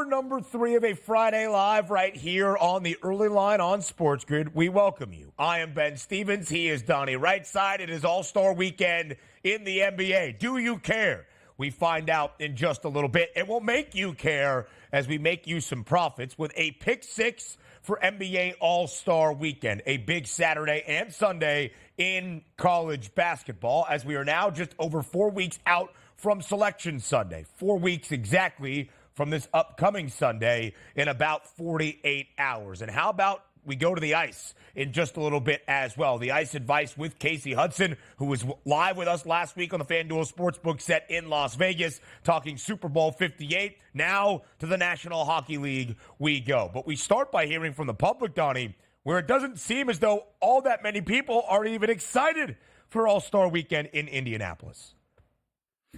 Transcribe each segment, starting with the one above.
Hour number 3 of a Friday Live right here on the early line on SportsGrid. We welcome you. I am Ben Stevens. He is Donnie Rightside. It is All-Star Weekend in the NBA. Do you care? We find out in just a little bit. It will make you care as we make you some profits with a pick six for NBA All-Star Weekend. A big Saturday and Sunday in college basketball as we are now just over 4 weeks out from Selection Sunday. 4 weeks exactly from this upcoming Sunday in about 48 hours. And how about we go to the ice in just a little bit as well. The ice advice with Kacey Hudson, who was live with us last week on the FanDuel Sportsbook set in Las Vegas, talking Super Bowl 58. Now to the National Hockey League we go. But we start by hearing from the public, Donnie, where it doesn't seem as though all that many people are even excited for All-Star Weekend in Indianapolis.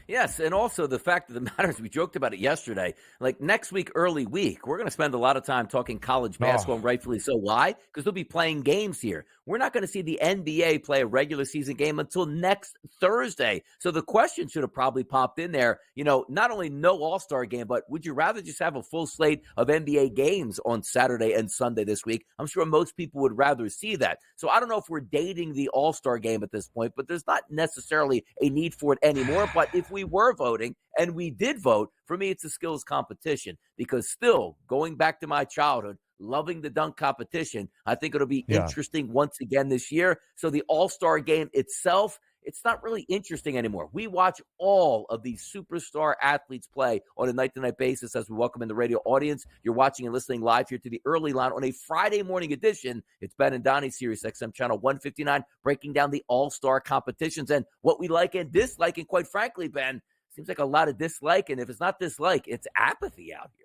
Yes, and also the fact of the matter is we joked about it yesterday. Like next week, early week, we're going to spend a lot of time talking college basketball, and rightfully so. Why? Because they'll be playing games here. We're not going to see the NBA play a regular season game until next Thursday. So the question should have probably popped in there, not only no All-Star game, but would you rather just have a full slate of NBA games on Saturday and Sunday this week? I'm sure most people would rather see that. So I don't know if we're dating the All-Star game at this point, but there's not necessarily a need for it anymore. But if we were voting, and we did vote, for me, it's a skills competition because still, going back to my childhood, loving the dunk competition, I think it'll be interesting once again this year. So the All-Star game itself, it's not really interesting anymore. We watch all of these superstar athletes play on a night-to-night basis as we welcome in the radio audience. You're watching and listening live here to the early line on a Friday morning edition. It's Ben and Donnie, Sirius XM Channel 159, breaking down the All-Star competitions and what we like and dislike. And quite frankly, Ben, seems like a lot of dislike. And if it's not dislike, it's apathy out here.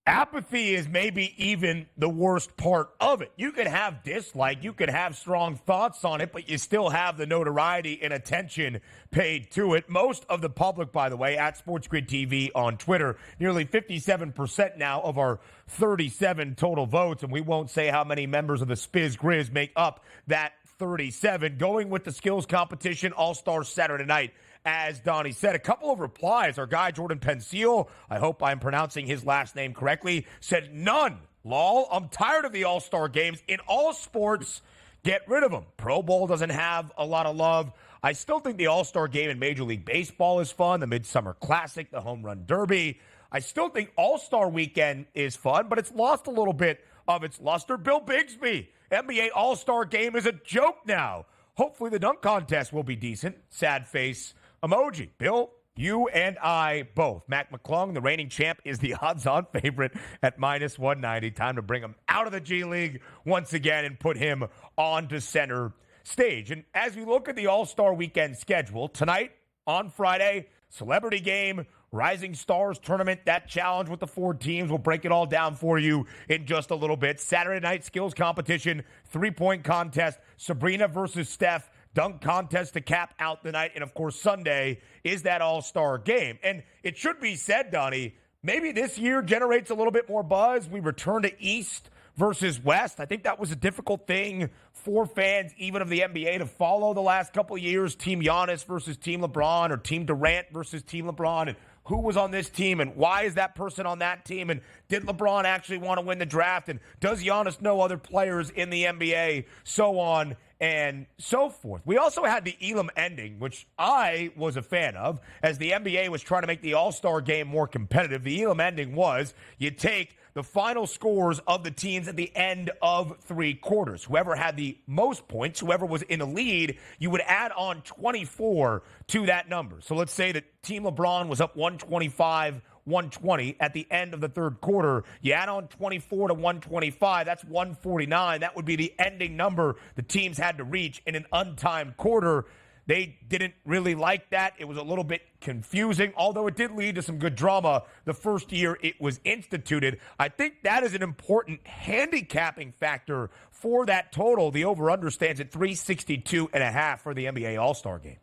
Apathy is maybe even the worst part of it. You can have dislike, you can have strong thoughts on it, but you still have the notoriety and attention paid to it. Most of the public, by the way, at SportsGrid TV on Twitter, nearly 57% now of our 37 total votes, and we won't say how many members of the Spiz Grizz make up that 37, going with the skills competition All-Star Saturday night. As Donnie said, a couple of replies. Our guy, Jordan Pensil, I hope I'm pronouncing his last name correctly, said, none. Lol, I'm tired of the All-Star games. In all sports, get rid of them. Pro Bowl doesn't have a lot of love. I still think the All-Star game in Major League Baseball is fun, the Midsummer Classic, the Home Run Derby. I still think All-Star Weekend is fun, but it's lost a little bit of its luster. Bill Bigsby, NBA All-Star game is a joke now. Hopefully the dunk contest will be decent. Sad face emoji. Bill, you and I both. Mac McClung, the reigning champ, is the odds-on favorite at minus 190. Time to bring him out of the G League once again and put him onto center stage. And as we look at the All-Star Weekend schedule, tonight on Friday, celebrity game, Rising Stars tournament, that challenge with the 4 teams. We'll break it all down for you in just a little bit. Saturday night skills competition, 3-point contest, Sabrina versus Steph, dunk contest to cap out the night. And, of course, Sunday is that all-star game. And it should be said, Donnie, maybe this year generates a little bit more buzz. We return to East versus West. I think that was a difficult thing for fans, even of the NBA, to follow the last couple of years. Team Giannis versus Team LeBron, or Team Durant versus Team LeBron, and who was on this team, and why is that person on that team, and did LeBron actually want to win the draft, and does Giannis know other players in the NBA, so on and so forth. We also had the Elam ending, which I was a fan of, as the NBA was trying to make the All-Star game more competitive. The Elam ending was you take the final scores of the teams at the end of 3 quarters. Whoever had the most points, whoever was in the lead, you would add on 24 to that number. So let's say that Team LeBron was up 125-120 at the end of the 3rd quarter. You add on 24 to 125, that's 149. That would be the ending number the teams had to reach in an untimed quarter. They didn't really like that. It was a little bit confusing, although it did lead to some good drama the first year it was instituted. I think that is an important handicapping factor for that total. The over-under stands at 362.5 for the NBA All-Star game.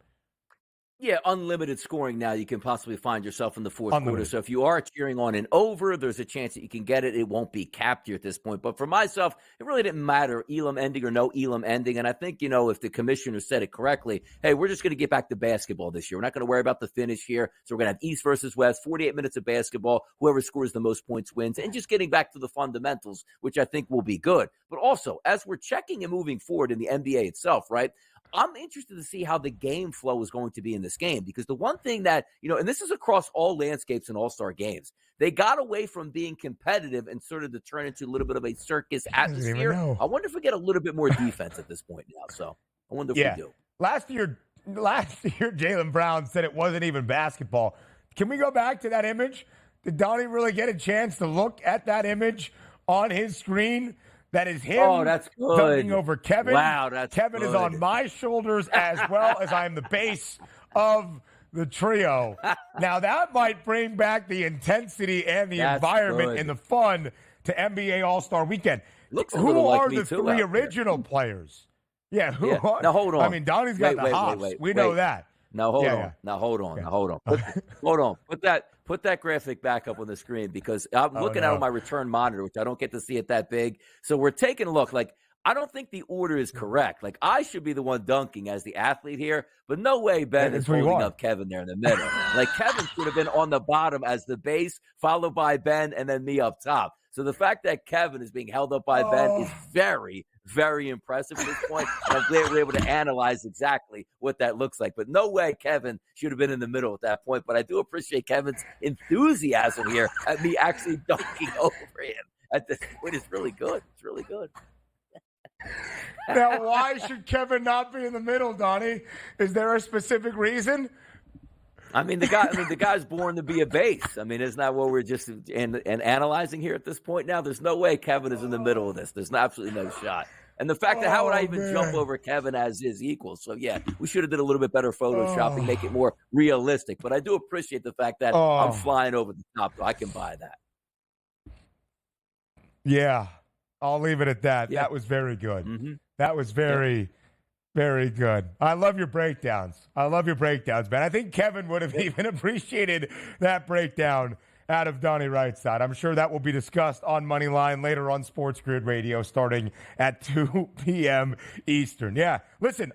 Yeah, unlimited scoring now. You can possibly find yourself in the fourth quarter. So if you are cheering on an over, there's a chance that you can get it. It won't be capped here at this point. But for myself, it really didn't matter Elam ending or no Elam ending. And I think, if the commissioner said it correctly, hey, we're just going to get back to basketball this year. We're not going to worry about the finish here. So we're going to have East versus West, 48 minutes of basketball. Whoever scores the most points wins. And just getting back to the fundamentals, which I think will be good. But also, as we're checking and moving forward in the NBA itself, right? I'm interested to see how the game flow is going to be in this game, because the one thing that, and this is across all landscapes and all-star games, they got away from being competitive and sort of to turn into a little bit of a circus atmosphere. I wonder if we get a little bit more defense at this point now. So I wonder if we do. Last year, Jaylen Brown said it wasn't even basketball. Can we go back to that image? Did Donnie really get a chance to look at that image on his screen? That is him dunking over Kevin. Wow, that's Kevin good. Is on my shoulders as well as I am the base of the trio. Now, that might bring back the intensity and the environment and the fun to NBA All-Star Weekend. Who are the three original players? Yeah, who are? Now, hold on. I mean, Donnie's got the hops. We know that. Now, hold on. Now, hold on. Hold on. Put that graphic back up on the screen, because I'm looking at it on my return monitor, which I don't get to see it that big. So we're taking a look. Like, I don't think the order is correct. Like, I should be the one dunking as the athlete here, but no way Ben is holding up Kevin there in the middle. Like, Kevin should have been on the bottom as the base, followed by Ben, and then me up top. So the fact that Kevin is being held up by Ben is very, very impressive at this point. And I'm glad we're able to analyze exactly what that looks like. But no way Kevin should have been in the middle at that point. But I do appreciate Kevin's enthusiasm here at me actually dunking over him at this point. It's really good. It's really good. Now, why should Kevin not be in the middle, Donnie? Is there a specific reason? I mean, the guy's born to be a base. I mean, isn't that what we're just and analyzing here at this point now? There's no way Kevin is in the middle of this. There's absolutely no shot. And the fact that how would I even jump over Kevin as his equal? So, yeah, we should have did a little bit better photoshopping, make it more realistic. But I do appreciate the fact that I'm flying over the top. I can buy that. Yeah, I'll leave it at that. Yeah. That was very good. Mm-hmm. That was very good. I love your breakdowns. Man. I think Kevin would have even appreciated that breakdown out of Donnie Rightside. I'm sure that will be discussed on Moneyline later on SportsGrid Radio starting at 2 p.m. Eastern. Yeah, listen,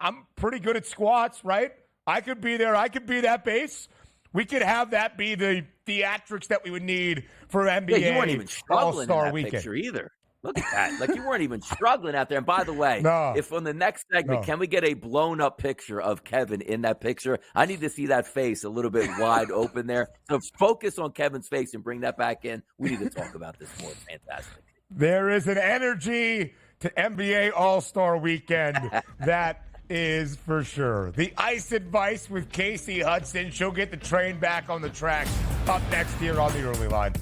I'm pretty good at squats, right? I could be there. I could be that base. We could have that be the theatrics that we would need for NBA you weren't even struggling All-Star in that Weekend. Picture either. Look at that. Like, you weren't even struggling out there. And by the way, if on the next segment, can we get a blown up picture of Kevin in that picture? I need to see that face a little bit wide open there. So focus on Kevin's face and bring that back in. We need to talk about this more. It's fantastic. There is an energy to NBA All-Star Weekend. That is for sure. The Ice Advice with Kacey Hudson. She'll get the train back on the track up next here on the early line.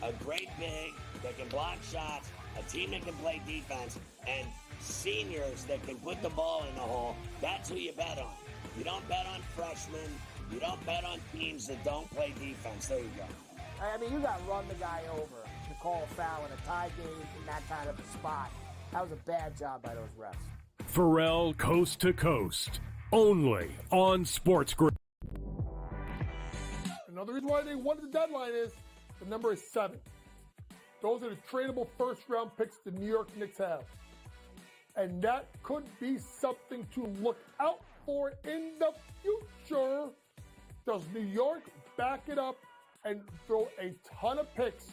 A great big that can block shots, a team that can play defense, and seniors that can put the ball in the hole. That's who you bet on. You don't bet on freshmen. You don't bet on teams that don't play defense. There you go. I mean, you got to run the guy over to call a foul in a tie game in that kind of a spot. That was a bad job by those refs. Pharrell Coast to Coast, only on SportsGrid. Another reason why they wanted the deadline is the number is 7. Those are the tradable first-round picks the New York Knicks have. And that could be something to look out for in the future. Does New York back it up and throw a ton of picks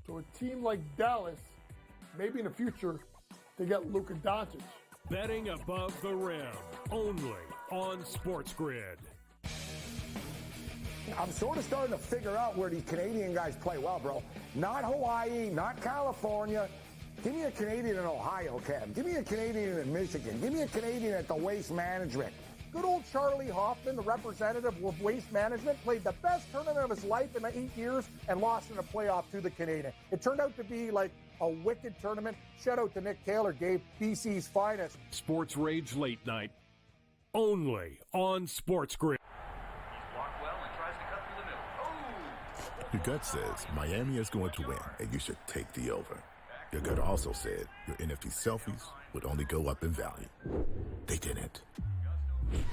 to a team like Dallas, maybe in the future, to get Luka Doncic? Betting above the rim, only on SportsGrid. I'm sort of starting to figure out where these Canadian guys play well, bro. Not Hawaii, not California. Give me a Canadian in Ohio, Cam. Give me a Canadian in Michigan. Give me a Canadian at the Waste Management. Good old Charlie Hoffman, the representative of Waste Management, played the best tournament of his life in 8 years and lost in a playoff to the Canadiens. It turned out to be like a wicked tournament. Shout out to Nick Taylor, gave BC's finest. Sports Rage Late Night, only on SportsGrid. Your gut says Miami is going to win, and you should take the over. Your gut also said your NFT selfies would only go up in value. They didn't.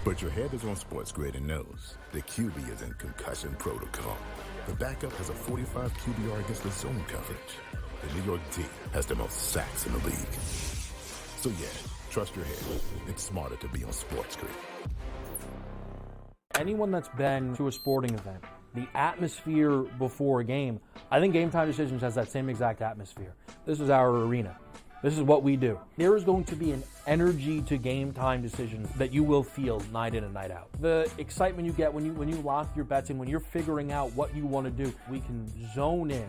But your head is on SportsGrid and knows the QB is in concussion protocol. The backup has a 45 QBR against the zone coverage. The New York D has the most sacks in the league. So yeah, trust your head. It's smarter to be on SportsGrid. Anyone that's been to a sporting event, the atmosphere before a game, I think Game Time Decisions has that same exact atmosphere. This is our arena. This is what we do. There is going to be an energy to Game Time Decisions that you will feel night in and night out. The excitement you get when you lock your bets in, when you're figuring out what you want to do, we can zone in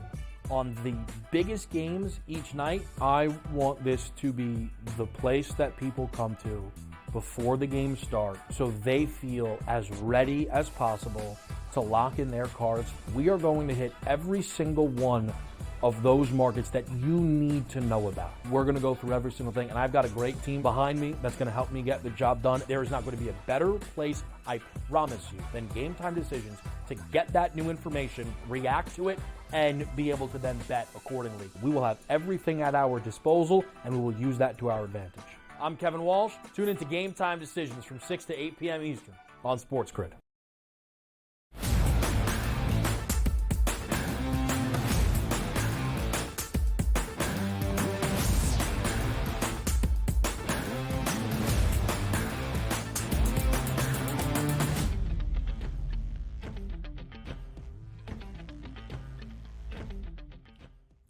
on the biggest games each night. I want this to be the place that people come to before the games start so they feel as ready as possible to lock in their cards. We are going to hit every single one of those markets that you need to know about. We're going to go through every single thing, and I've got a great team behind me that's going to help me get the job done. There is not going to be a better place, I promise you, than Game Time Decisions to get that new information, react to it, and be able to then bet accordingly. We will have everything at our disposal, and we will use that to our advantage. I'm Kevin Walsh. Tune into Game Time Decisions from 6 to 8 p.m. Eastern on SportsGrid.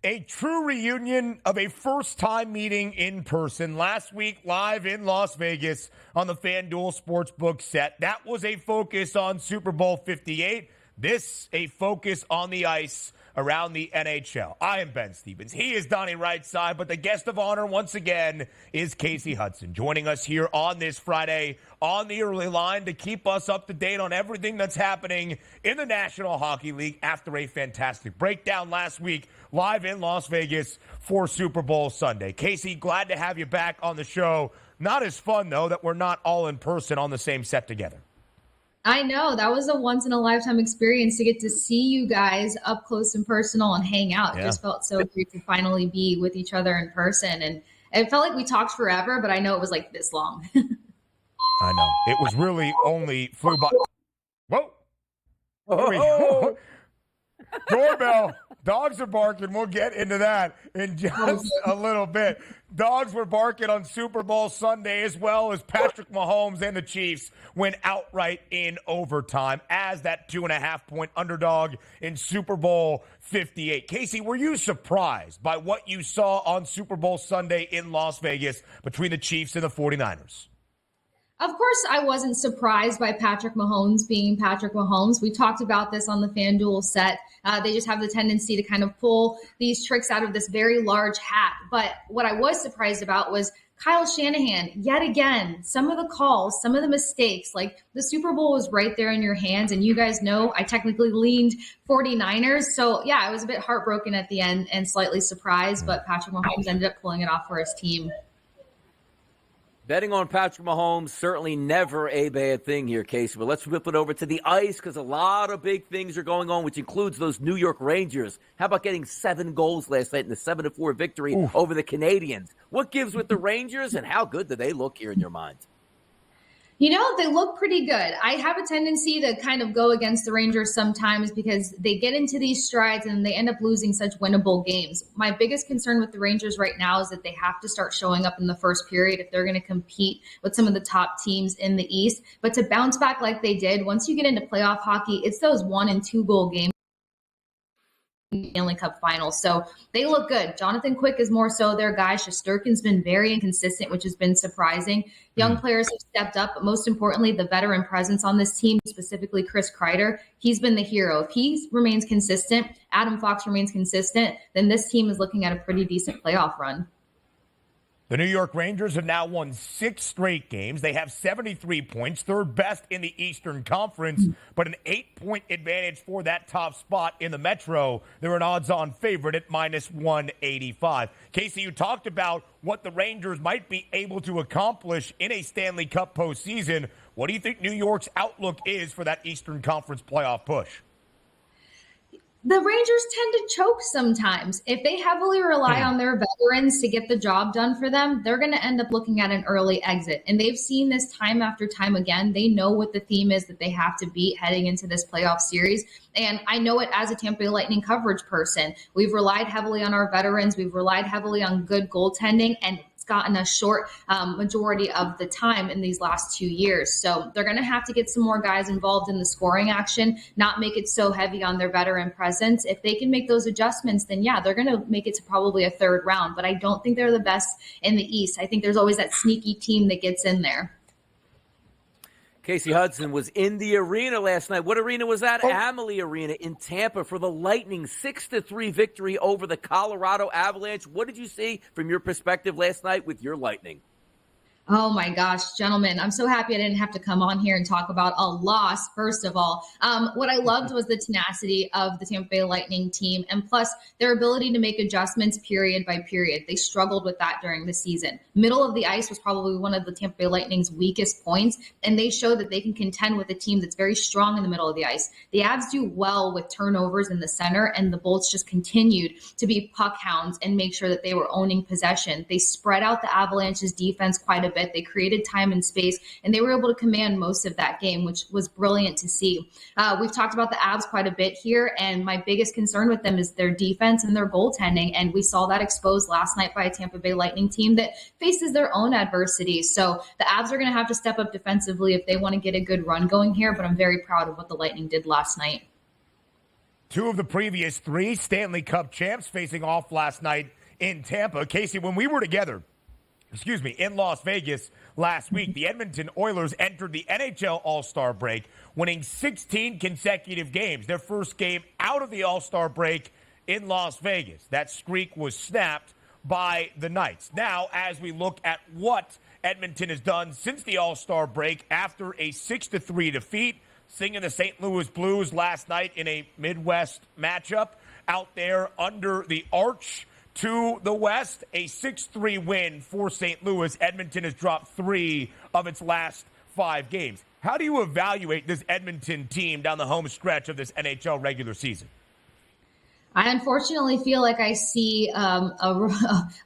A true reunion of a first-time meeting in person last week live in Las Vegas on the FanDuel Sportsbook set. That was a focus on Super Bowl 58. This, a focus on the ice around the NHL. I am Ben Stevens. He is Donnie Rightside, but the guest of honor once again is Kacey Hudson, joining us here on this Friday on the early line to keep us up to date on everything that's happening in the National Hockey League after a fantastic breakdown last week live in Las Vegas for Super Bowl Sunday. Kacey, glad to have you back on the show. Not as fun, though, that we're not all in person on the same set together. I know. That was a once-in-a-lifetime experience to get to see you guys up close and personal and hang out. It just felt so great to finally be with each other in person. And it felt like we talked forever, but I know it was like this long. I know. It was really only flew by. Whoa. There we go. Doorbell. Dogs are barking. We'll get into that in just a little bit. Dogs were barking on Super Bowl Sunday as well as Patrick Mahomes and the Chiefs went outright in overtime as that 2.5-point underdog in Super Bowl 58. Kacey, were you surprised by what you saw on Super Bowl Sunday in Las Vegas between the Chiefs and the 49ers? Of course, I wasn't surprised by Patrick Mahomes being Patrick Mahomes. We talked about this on the FanDuel set. They just have the tendency to kind of pull these tricks out of this very large hat. But what I was surprised about was Kyle Shanahan, yet again, some of the calls, some of the mistakes, like the Super Bowl was right there in your hands. And you guys know I technically leaned 49ers. So, yeah, I was a bit heartbroken at the end and slightly surprised. But Patrick Mahomes ended up pulling it off for his team. Betting on Patrick Mahomes, certainly never a bad thing here, Casey. But let's flip it over to the ice because a lot of big things are going on, which includes those New York Rangers. How about getting 7 goals last night in the 7-4 victory over the Canadiens? What gives with the Rangers, and how good do they look here in your mind? You know, they look pretty good. I have a tendency to kind of go against the Rangers sometimes because they get into these strides and they end up losing such winnable games. My biggest concern with the Rangers right now is that they have to start showing up in the first period if they're going to compete with some of the top teams in the East. But to bounce back like they did, once you get into playoff hockey, it's those 1- and 2-goal games. Stanley Cup Finals. So they look good. Jonathan Quick is more so their guy. Shesterkin's been very inconsistent, which has been surprising. Young players have stepped up, but most importantly, the veteran presence on this team, specifically Chris Kreider, he's been the hero. If he remains consistent, Adam Fox remains consistent, then this team is looking at a pretty decent playoff run. The New York Rangers have now won 6 straight games. They have 73 points, third best in the Eastern Conference, but an 8-point advantage for that top spot in the Metro. They're an odds-on favorite at minus 185. Casey, you talked about what the Rangers might be able to accomplish in a Stanley Cup postseason. What do you think New York's outlook is for that Eastern Conference playoff push? The Rangers tend to choke sometimes. If they heavily rely on their veterans to get the job done for them, they're going to end up looking at an early exit. And they've seen this time after time again. They know what the theme is that they have to beat heading into this playoff series. And I know it as a Tampa Bay Lightning coverage person. We've relied heavily on our veterans. We've relied heavily on good goaltending, and it's gotten a short majority of the time in these last 2 years. So they're going to have to get some more guys involved in the scoring action, not make it so heavy on their veteran presence. If they can make those adjustments, then yeah, they're going to make it to probably a third round. But I don't think they're the best in the East. I think there's always that sneaky team that gets in there. Kacey Hudson was in the arena last night. What arena was that? Amalie Arena in Tampa for the Lightning 6-3 victory over the Colorado Avalanche. What did you see from your perspective last night with your Lightning? Oh my gosh, gentlemen, I'm so happy I didn't have to come on here and talk about a loss, first of all. What I loved was the tenacity of the Tampa Bay Lightning team, and plus their ability to make adjustments period by period. They struggled with that during the season. Middle of the ice was probably one of the Tampa Bay Lightning's weakest points, and they showed that they can contend with a team that's very strong in the middle of the ice. The Avs do well with turnovers in the center, and the Bolts just continued to be puck hounds and make sure that they were owning possession. They spread out the Avalanche's defense quite a bit. They created time and space, and they were able to command most of that game, which was brilliant to see. We've talked about the Avs quite a bit here, and my biggest concern with them is their defense and their goaltending, and we saw that exposed last night by a Tampa Bay Lightning team that faces their own adversity. So the Avs are going to have to step up defensively if they want to get a good run going here, but I'm very proud of what the Lightning did last night. 2 of the previous 3 Stanley Cup champs facing off last night in Tampa. Casey, when we were together, in Las Vegas last week, the Edmonton Oilers entered the NHL All-Star break, winning 16 consecutive games, their first game out of the All-Star break in Las Vegas. That streak was snapped by the Knights. Now, as we look at what Edmonton has done since the All-Star break after a 6-3 defeat, singing the St. Louis Blues last night in a Midwest matchup out there under the arch to the West, a 6-3 win for St. Louis. Edmonton has dropped 3 of its last 5 games. How do you evaluate this Edmonton team down the home stretch of this NHL regular season? I unfortunately feel like I see a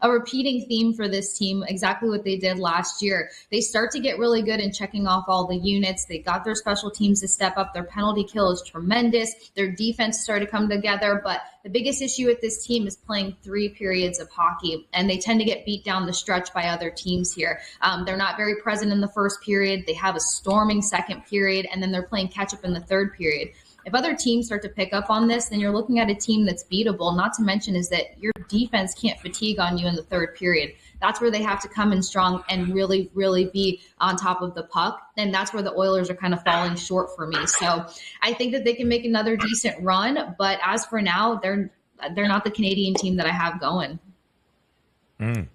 repeating theme for this team, exactly what they did last year. They start to get really good in checking off all the units. They got their special teams to step up. Their penalty kill is tremendous. Their defense started to come together. But the biggest issue with this team is playing 3 periods of hockey, and they tend to get beat down the stretch by other teams here. They're not very present in the first period. They have a storming second period, and then they're playing catch up in the third period. If other teams start to pick up on this, then you're looking at a team that's beatable. Not to mention is that your defense can't fatigue on you in the third period. That's where they have to come in strong and really, really be on top of the puck. And that's where the Oilers are kind of falling short for me. So I think that they can make another decent run. But as for now, they're not the Canadian team that I have going.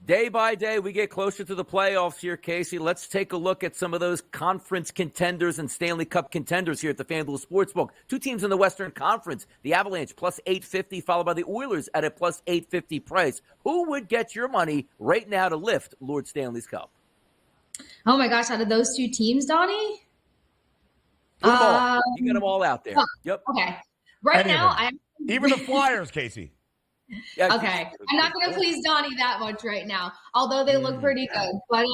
Day by day, we get closer to the playoffs here, Casey. Let's take a look at some of those conference contenders and Stanley Cup contenders here at the FanDuel Sportsbook. 2 teams in the Western Conference, the Avalanche plus 850, followed by the Oilers at a plus 850 price. Who would get your money right now to lift Lord Stanley's Cup? Oh my gosh, out of those 2 teams, Donnie? Put them all. You got them all out there. Yep. Okay. Right now, even the Flyers, Casey. Yeah, okay. I'm not going to please Donnie that much right now, although they look pretty good. But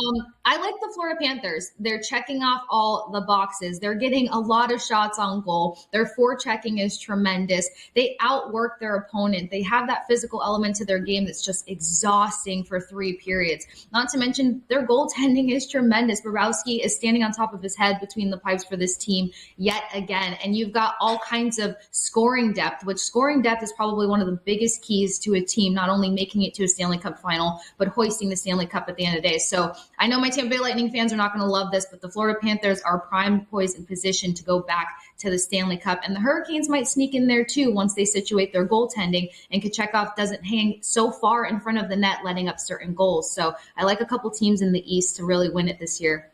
I like the Florida Panthers. They're checking off all the boxes. They're getting a lot of shots on goal. Their forechecking is tremendous. They outwork their opponent. They have that physical element to their game that's just exhausting for 3 periods. Not to mention their goaltending is tremendous. Borowski is standing on top of his head between the pipes for this team yet again. And you've got all kinds of scoring depth, which scoring depth is probably one of the biggest keys keys to a team not only making it to a Stanley Cup final, but hoisting the Stanley Cup at the end of the day. So I know my Tampa Bay Lightning fans are not going to love this, but the Florida Panthers are prime poised in position to go back to the Stanley Cup. And the Hurricanes might sneak in there too once they situate their goaltending and Kochetkov doesn't hang so far in front of the net, letting up certain goals. So I like a couple teams in the East to really win it this year.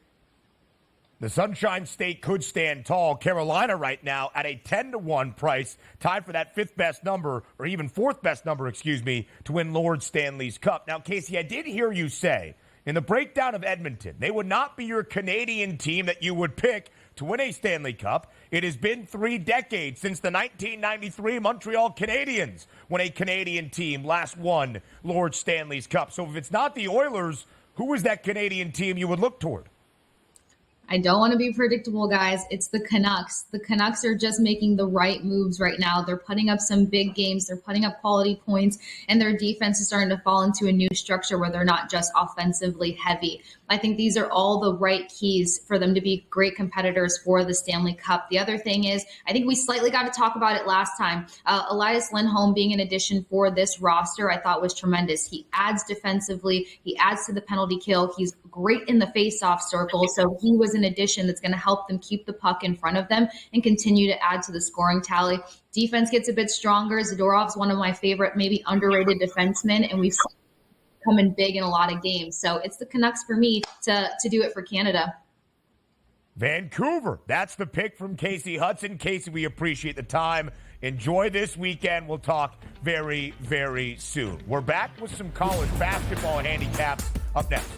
The Sunshine State could stand tall. Carolina right now at a 10-1 price, tied for that fifth best number, or even fourth best number, to win Lord Stanley's Cup. Now, Casey, I did hear you say in the breakdown of Edmonton, they would not be your Canadian team that you would pick to win a Stanley Cup. It has been 3 decades since the 1993 Montreal Canadiens, when a Canadian team last won Lord Stanley's Cup. So if it's not the Oilers, who is that Canadian team you would look toward? I don't want to be predictable, guys. It's the Canucks. The Canucks are just making the right moves right now. They're putting up some big games. They're putting up quality points, and their defense is starting to fall into a new structure where they're not just offensively heavy. I think these are all the right keys for them to be great competitors for the Stanley Cup. The other thing is, I think we slightly got to talk about it last time. Elias Lindholm being an addition for this roster, I thought was tremendous. He adds defensively. He adds to the penalty kill. He's great in the face-off circle. So he was an addition that's going to help them keep the puck in front of them and continue to add to the scoring tally. Defense gets a bit stronger. Zadorov's one of my favorite, maybe underrated defensemen, and we've seen him coming big in a lot of games. So it's the Canucks for me to do it for Canada. Vancouver. That's the pick from Kacey Hudson. Kacey, we appreciate the time. Enjoy this weekend. We'll talk very, very soon. We're back with some college basketball handicaps up next.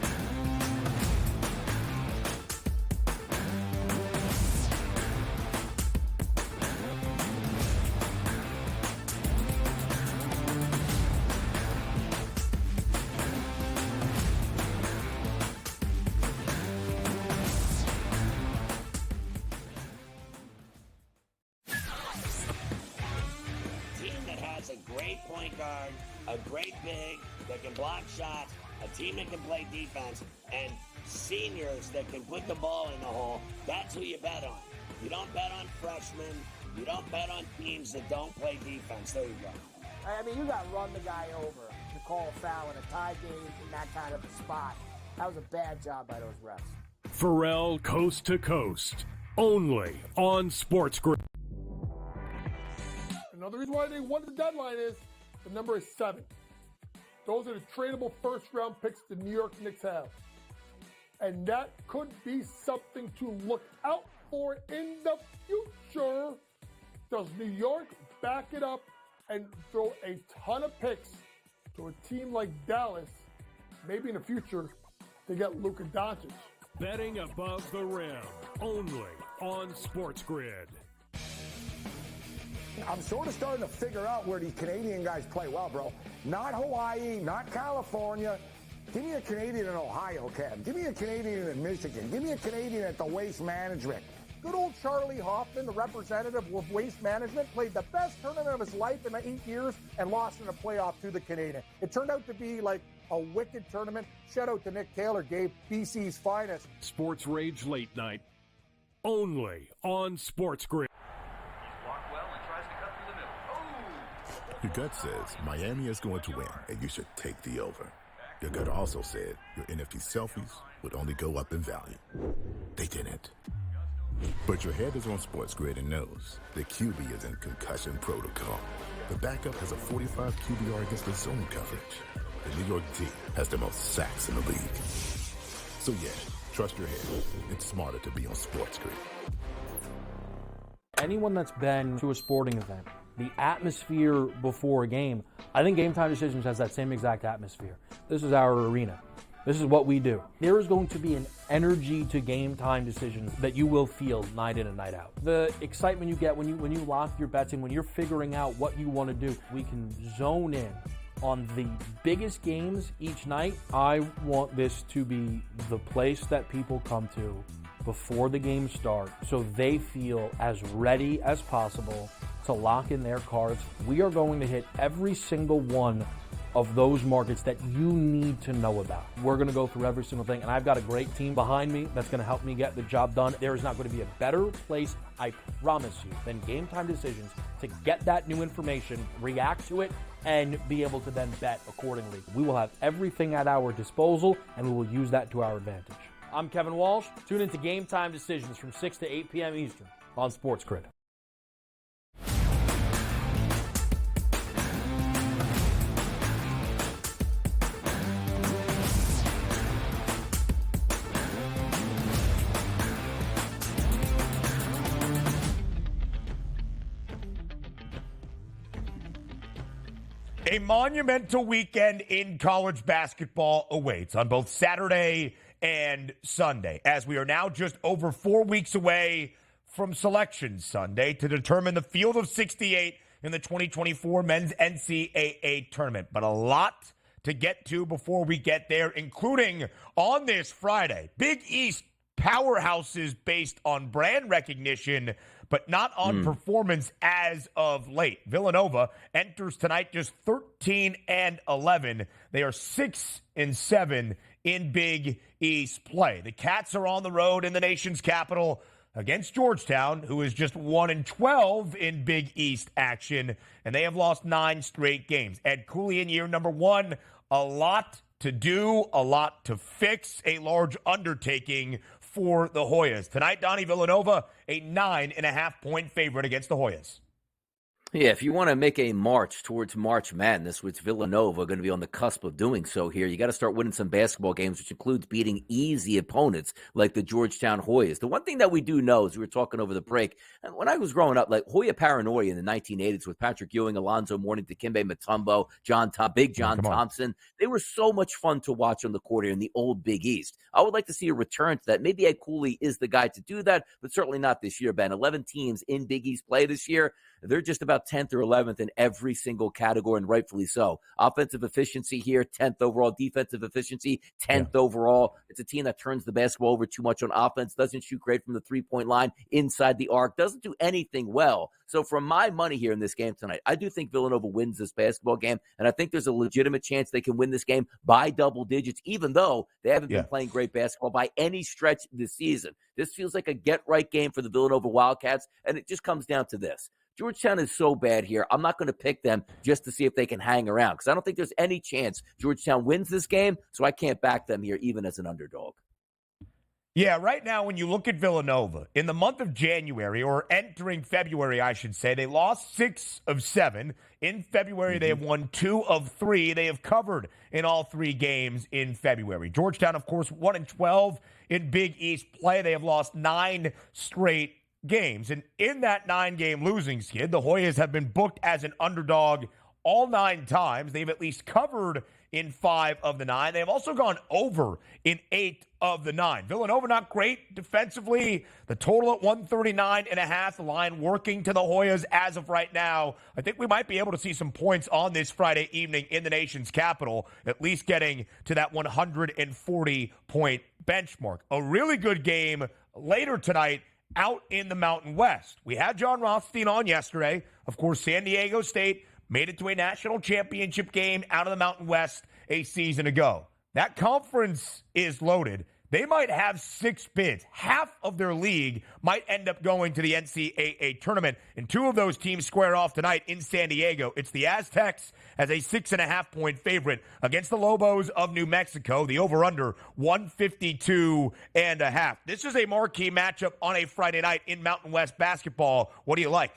A great big that can block shots, a team that can play defense, and seniors that can put the ball in the hole. That's who you bet on. You don't bet on freshmen. You don't bet on teams that don't play defense. There you go. I mean, you got to run the guy over to call a foul in a tie game in that kind of a spot. That was a bad job by those refs. Pharrell Coast to Coast, only on SportsGrid. Another reason why they won the deadline is the number is 7. Those are the tradable first-round picks the New York Knicks have. And that could be something to look out for in the future. Does New York back it up and throw a ton of picks to a team like Dallas, maybe in the future, to get Luka Doncic? Betting above the rim, only on SportsGrid. I'm sort of starting to figure out where these Canadian guys play well, bro. Not Hawaii, not California. Give me a Canadian in Ohio, Kev. Give me a Canadian in Michigan. Give me a Canadian at the Waste Management. Good old Charlie Hoffman, the representative of Waste Management, played the best tournament of his life in 8 years and lost in a playoff to the Canadian. It turned out to be like a wicked tournament. Shout out to Nick Taylor, gave BC's finest. Sports Rage Late Night, only on SportsGrid. Your gut says Miami is going to win, and you should take the over. Your gut also said your NFT selfies would only go up in value. They didn't. But your head is on SportsGrid and knows the QB is in concussion protocol. The backup has a 45 QBR against the zone coverage. The New York D has the most sacks in the league. So yeah, trust your head. It's smarter to be on SportsGrid. Anyone that's been to a sporting event, the atmosphere before a game, I think Game Time Decisions has that same exact atmosphere. This is our arena. This is what we do. There is going to be an energy to Game Time Decisions that you will feel night in and night out. The excitement you get when you lock your bets in, when you're figuring out what you want to do, we can zone in on the biggest games each night. I want this to be the place that people come to before the games start so they feel as ready as possible to lock in their cards. We are going to hit every single one of those markets that you need to know about. We're going to go through every single thing, and I've got a great team behind me that's going to help me get the job done. There is not going to be a better place, I promise you, than Game Time Decisions to get that new information, react to it, and be able to then bet accordingly. We will have everything at our disposal, and we will use that to our advantage. I'm Kevin Walsh. Tune into Game Time Decisions from 6 to 8 p.m. Eastern on SportsGrid. A monumental weekend in college basketball awaits on both Saturday and Sunday, as we are now just over 4 weeks away from Selection Sunday to determine the field of 68 in the 2024 men's NCAA tournament. But a lot to get to before we get there, including on this Friday, Big East powerhouses based on brand recognition, but not on performance as of late. Villanova enters tonight just 13-11. They are 6-7 in Big East play. The Cats are on the road in the nation's capital against Georgetown, who is just 1-12 in Big East action, and they have lost 9 straight games. Ed Cooley in year number 1, a lot to do, a lot to fix, a large undertaking for the Hoyas. Tonight, Donnie, Villanova, a 9.5-point favorite against the Hoyas. Yeah, if you want to make a march towards March Madness, which Villanova are going to be on the cusp of doing so here, you got to start winning some basketball games, which includes beating easy opponents like the Georgetown Hoyas. The one thing that we do know is we were talking over the break, and when I was growing up, like Hoya paranoia in the 1980s with Patrick Ewing, Alonzo Mourning, Dikembe Mutombo, Big John Thompson, they were so much fun to watch on the court here in the old Big East. I would like to see a return to that. Maybe Ed Cooley is the guy to do that, but certainly not this year, Ben. 11 teams in Big East play this year. They're just about 10th or 11th in every single category, and rightfully so. Offensive efficiency here, 10th overall. Defensive efficiency, 10th overall. It's a team that turns the basketball over too much on offense, doesn't shoot great from the three-point line, inside the arc, doesn't do anything well. So for my money here in this game tonight, I do think Villanova wins this basketball game, and I think there's a legitimate chance they can win this game by double digits, even though they haven't been playing great basketball by any stretch this season. This feels like a get-right game for the Villanova Wildcats, and it just comes down to this. Georgetown is so bad here. I'm not going to pick them just to see if they can hang around because I don't think there's any chance Georgetown wins this game, so I can't back them here even as an underdog. Yeah, right now when you look at Villanova, in the month of January, or entering February, I should say, they lost 6 of 7. In February, they have won 2 of 3. They have covered in all 3 games in February. Georgetown, of course, 1-12 in Big East play. They have lost 9 straight games. And in that 9-game losing skid, the Hoyas have been booked as an underdog all 9 times. They've at least covered in 5 of the 9. They have also gone over in 8 of the 9. Villanova not great defensively. The total at 139.5. The line working to the Hoyas as of right now. I think we might be able to see some points on this Friday evening in the nation's capital, at least getting to that 140-point benchmark. A really good game later tonight out in the Mountain West. We had John Rothstein on yesterday. Of course, San Diego State made it to a national championship game out of the Mountain West a season ago. That conference is loaded. They might have 6 bids. Half of their league might end up going to the NCAA tournament, and 2 of those teams square off tonight in San Diego. It's the Aztecs as a 6.5-point favorite against the Lobos of New Mexico. The over-under, 152.5. This is a marquee matchup on a Friday night in Mountain West basketball. What do you like?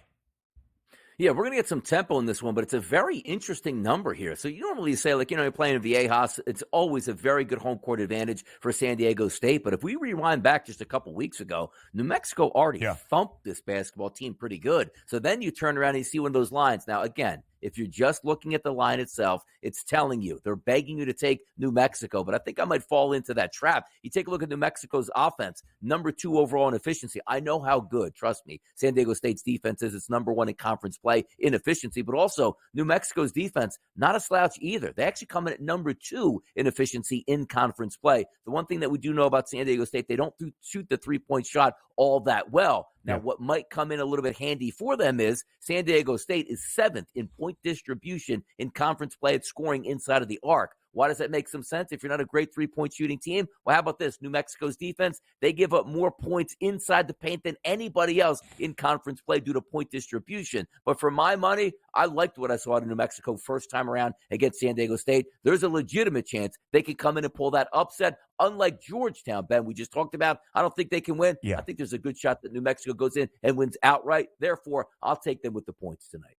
Yeah, we're going to get some tempo in this one, but it's a very interesting number here. So you normally say, like, you're playing in Viejas, it's always a very good home court advantage for San Diego State. But if we rewind back just a couple weeks ago, New Mexico already thumped this basketball team pretty good. So then you turn around and you see one of those lines. Now, again, if you're just looking at the line itself, it's telling you, they're begging you to take New Mexico, but I think I might fall into that trap. You take a look at New Mexico's offense, number 2 overall in efficiency. I know how good, trust me, San Diego State's defense is. It's number 1 in conference play in efficiency, but also New Mexico's defense, not a slouch either. They actually come in at number 2 in efficiency in conference play. The one thing that we do know about San Diego State, they don't shoot the three-point shot all that well. Now, what might come in a little bit handy for them is San Diego State is 7th in point distribution in conference play at scoring inside of the arc. Why does that make some sense? If you're not a great three-point shooting team, well, how about this? New Mexico's defense, they give up more points inside the paint than anybody else in conference play due to point distribution. But for my money, I liked what I saw in New Mexico first time around against San Diego State. There's a legitimate chance they could come in and pull that upset. Unlike Georgetown, Ben, we just talked about, I don't think they can win. Yeah. I think there's a good shot that New Mexico goes in and wins outright. Therefore, I'll take them with the points tonight.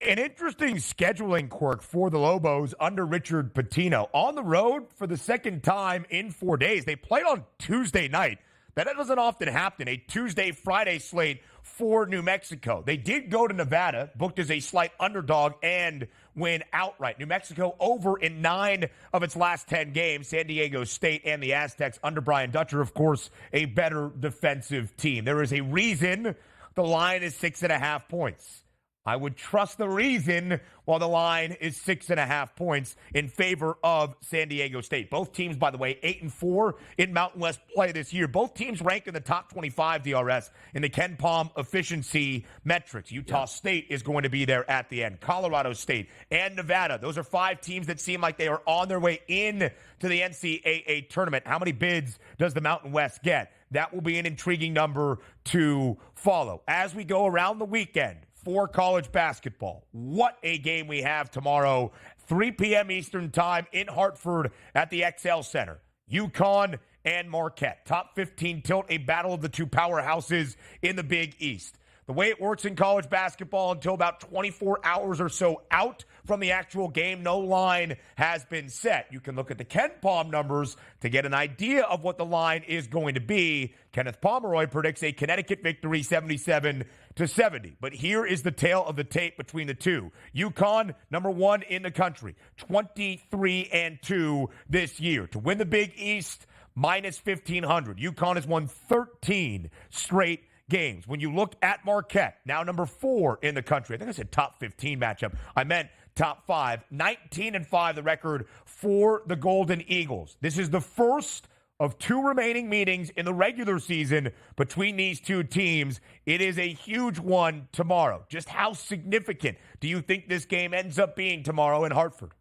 An interesting scheduling quirk for the Lobos under Richard Pitino. On the road for the second time in 4 days. They played on Tuesday night. That doesn't often happen, a Tuesday-Friday slate for New Mexico. They did go to Nevada, booked as a slight underdog, and win outright. New Mexico over in 9 of its last 10 games. San Diego State and the Aztecs under Brian Dutcher, of course, a better defensive team. There is a reason the line is 6.5 points. I would trust the reason while the line is 6.5 points in favor of San Diego State. Both teams, by the way, 8-4 in Mountain West play this year. Both teams ranked in the top 25 DRS in the Ken Palm efficiency metrics. Utah State is going to be there at the end. Colorado State and Nevada. Those are 5 teams that seem like they are on their way in to the NCAA tournament. How many bids does the Mountain West get? That will be an intriguing number to follow. As we go around the weekend, for college basketball, what a game we have tomorrow, 3 p.m. Eastern time in Hartford at the XL Center. UConn and Marquette. Top 15 tilt, a battle of the two powerhouses in the Big East. The way it works in college basketball, until about 24 hours or so out from the actual game, no line has been set. You can look at the Ken Palm numbers to get an idea of what the line is going to be. Kenneth Pomeroy predicts a Connecticut victory 77-70. But here is the tale of the tape between the two. UConn, number 1 in the country, 23-2 this year. To win the Big East, minus 1,500. UConn has won 13 straight games. When you look at Marquette, now number 4 in the country, I think I said top 15 matchup. I meant top 5. 19-5 the record for the Golden Eagles. This is the first of 2 remaining meetings in the regular season between these two teams. It is a huge one tomorrow. Just how significant do you think this game ends up being tomorrow in Hartford?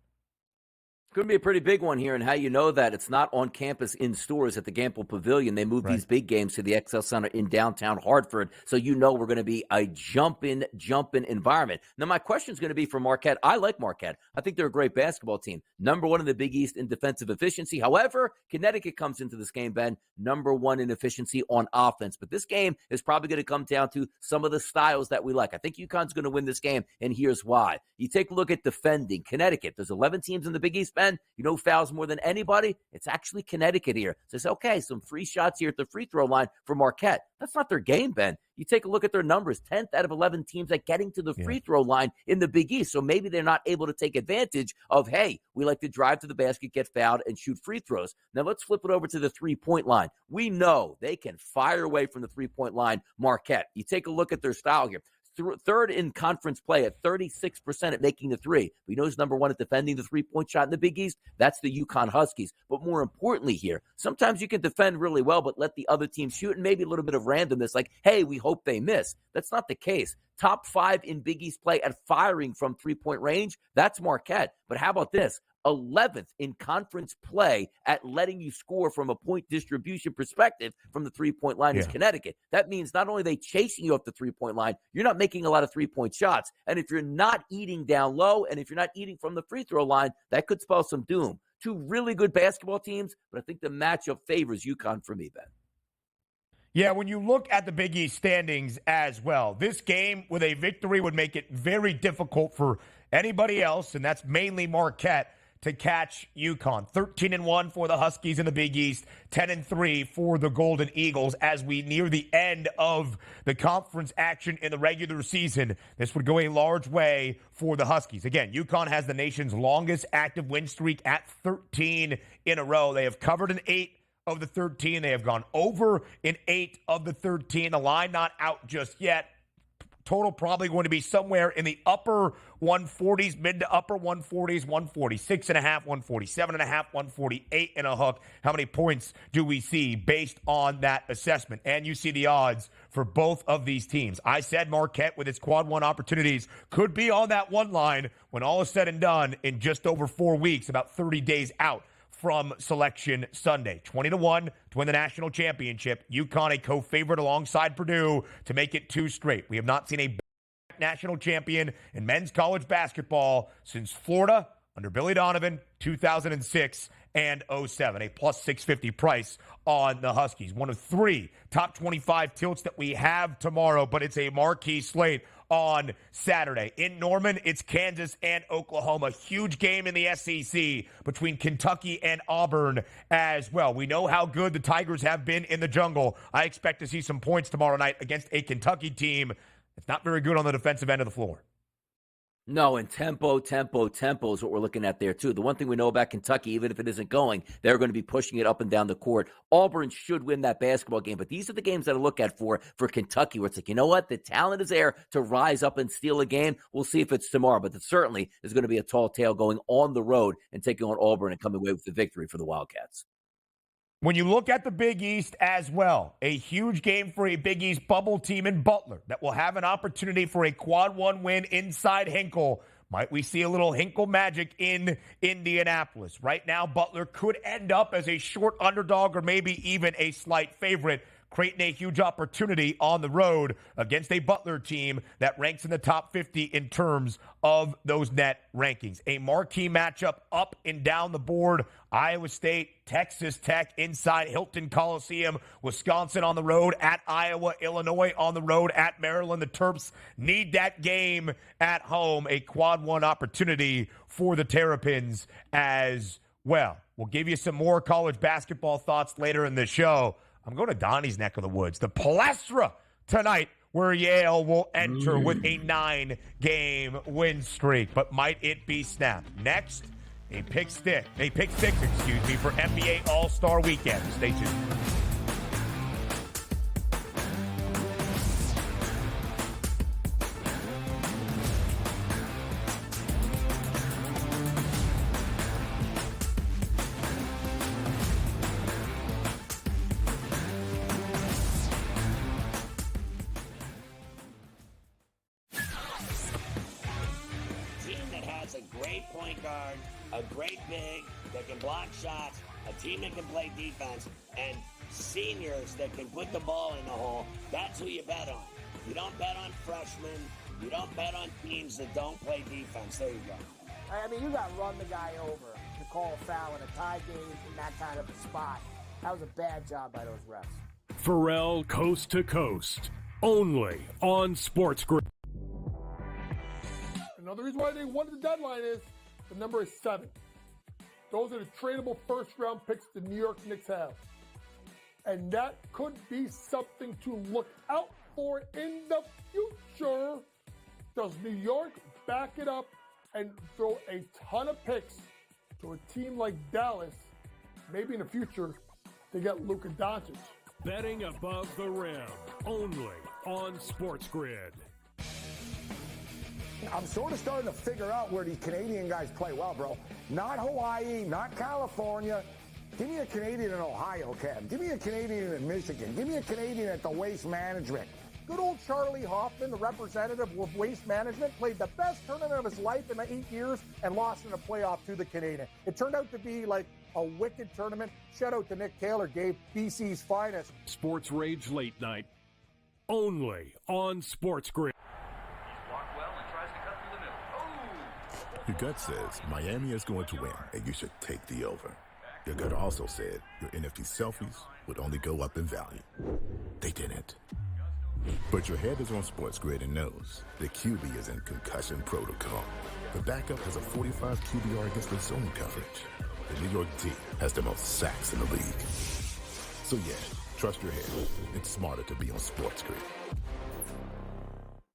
It's going to be a pretty big one here, and how you know that it's not on campus in stores at the Gamble Pavilion. They moved these big games to the XL Center in downtown Hartford, so you know we're going to be a jumping environment. Now, my question is going to be for Marquette. I like Marquette. I think they're a great basketball team. Number 1 in the Big East in defensive efficiency. However, Connecticut comes into this game, Ben, number 1 in efficiency on offense. But this game is probably going to come down to some of the styles that we like. I think UConn's going to win this game, and here's why. You take a look at defending. Connecticut, there's 11 teams in the Big East, Ben. You know who fouls more than anybody? It's actually Connecticut here. So it's okay, some free shots here at the free throw line for Marquette. That's not their game, Ben. You take a look at their numbers, 10th out of 11 teams at getting to the free throw line in the Big East. So maybe they're not able to take advantage of, hey, we like to drive to the basket, get fouled, and shoot free throws. Now let's flip it over to the three-point line. We know they can fire away from the three-point line, Marquette. You take a look at their style here. Third in conference play at 36% at making the three. We know who's number 1 at defending the three-point shot in the Big East. That's the UConn Huskies. But more importantly here, sometimes you can defend really well, but let the other team shoot, and maybe a little bit of randomness, like, hey, we hope they miss. That's not the case. Top 5 in Big East play at firing from three-point range, that's Marquette. But how about this? 11th in conference play at letting you score from a point distribution perspective from the three-point line is Connecticut. That means not only are they chasing you off the three-point line, you're not making a lot of three-point shots. And if you're not eating down low, and if you're not eating from the free throw line, that could spell some doom. 2 really good basketball teams, but I think the matchup favors UConn for me, Ben. Yeah, when you look at the Big East standings as well, this game with a victory would make it very difficult for anybody else, and that's mainly Marquette, to catch UConn. 13-1 for the Huskies in the Big East, 10-3 for the Golden Eagles as we near the end of the conference action in the regular season. This would go a large way for the Huskies. Again, UConn has the nation's longest active win streak at 13 in a row. They have covered in 8 of the 13. They have gone over in 8 of the 13. The line not out just yet. Total probably going to be somewhere in the upper 140s, mid to upper 140s, 146.5, 147.5, 148 and a hook. How many points do we see based on that assessment? And you see the odds for both of these teams. I said Marquette with its quad one opportunities could be on that one line when all is said and done in just over 4 weeks, about 30 days out from Selection Sunday. 20-1 to win the national championship. UConn a co-favorite alongside Purdue to make it 2 straight. We have not seen a national champion in men's college basketball since Florida under Billy Donovan, 2006 and 07. A plus 650 price on the Huskies. One of 3 top 25 tilts that we have tomorrow, but it's a marquee slate on Saturday. In Norman, it's Kansas and Oklahoma. Huge game in the SEC between Kentucky and Auburn as well. We know how good the Tigers have been in the jungle. I expect to see some points tomorrow night against a Kentucky team that's not very good on the defensive end of the floor. No, and tempo is what we're looking at there, too. The one thing we know about Kentucky, even if it isn't going, they're going to be pushing it up and down the court. Auburn should win that basketball game, but these are the games that I look at for Kentucky, where it's like, you know what? The talent is there to rise up and steal a game. We'll see if it's tomorrow, but it certainly is going to be a tall tale going on the road and taking on Auburn and coming away with the victory for the Wildcats. When you look at the Big East as well, a huge game for a Big East bubble team in Butler that will have an opportunity for a quad one win inside Hinkle. Might we see a little Hinkle magic in Indianapolis? Right now, Butler could end up as a short underdog or maybe even a slight favorite, creating a huge opportunity on the road against a Butler team that ranks in the top 50 in terms of those net rankings. A marquee matchup up and down the board. Iowa State, Texas Tech inside Hilton Coliseum, Wisconsin on the road at Iowa, Illinois on the road at Maryland. The Terps need that game at home. A quad one opportunity for the Terrapins as well. We'll give you some more college basketball thoughts later in the show. I'm going to Donnie's neck of the woods. The Palestra tonight, where Yale will enter with a 9-game win streak. But might it be snapped? Next, a pick six, for NBA All-Star Weekend. Stay tuned. A great big that can block shots, a team that can play defense, and seniors that can put the ball in the hole. That's who you bet on. You don't bet on freshmen. You don't bet on teams that don't play defense. There you go. I mean, you got to run the guy over to call a foul in a tie game in that kind of a spot. That was a bad job by those refs. Pharrell Coast to Coast, only on SportsGrid. Another reason why they wanted the deadline is the number is 7. Those are the tradable first-round picks the New York Knicks have. And that could be something to look out for in the future. Does New York back it up and throw a ton of picks to a team like Dallas, maybe in the future, to get Luka Doncic? Betting above the rim, only on SportsGrid. I'm sort of starting to figure out where these Canadian guys play well, bro. Not Hawaii, not California. Give me a Canadian in Ohio, Cam. Give me a Canadian in Michigan. Give me a Canadian at the Waste Management. Good old Charlie Hoffman, the representative of Waste Management, played the best tournament of his life in 8 years and lost in a playoff to the Canadian. It turned out to be like a wicked tournament. Shout out to Nick Taylor, gave BC's finest. Sports Rage Late Night, only on SportsGrid. Your gut says Miami is going to win, and you should take the over. Your gut also said your NFT selfies would only go up in value. They didn't. But your head is on SportsGrid and knows the QB is in concussion protocol. The backup has a 45 QBR against the zone coverage. The New York team has the most sacks in the league. So yeah, trust your head. It's smarter to be on SportsGrid.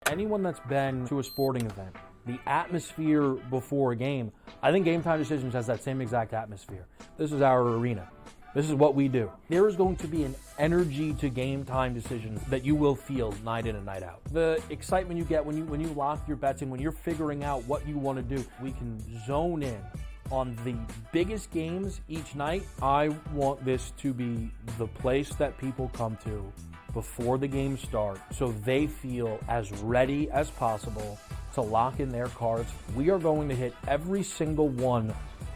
Anyone that's been to a sporting event, the atmosphere before a game, I think Game Time Decisions has that same exact atmosphere. This is our arena. This is what we do. There is going to be an energy to game time decisions that you will feel night in and night out. The excitement you get when you lock your bets in, when you're figuring out what you want to do, we can zone in on the biggest games each night. I want this to be the place that people come to before the games start so they feel as ready as possible to lock in their cards. We are going to hit every single one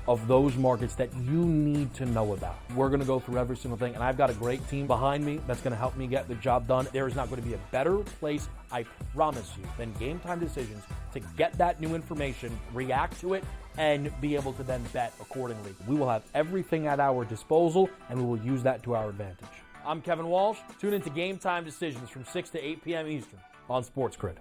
of those markets that you need to know about. We're going to go through every single thing, and I've got a great team behind me that's going to help me get the job done. There is not going to be a better place, I promise you, than Game Time Decisions to get that new information, react to it, and be able to then bet accordingly. We will have everything at our disposal, and we will use that to our advantage. I'm Kevin Walsh. Tune into Game Time Decisions from 6 to 8 p.m. Eastern on SportsGrid.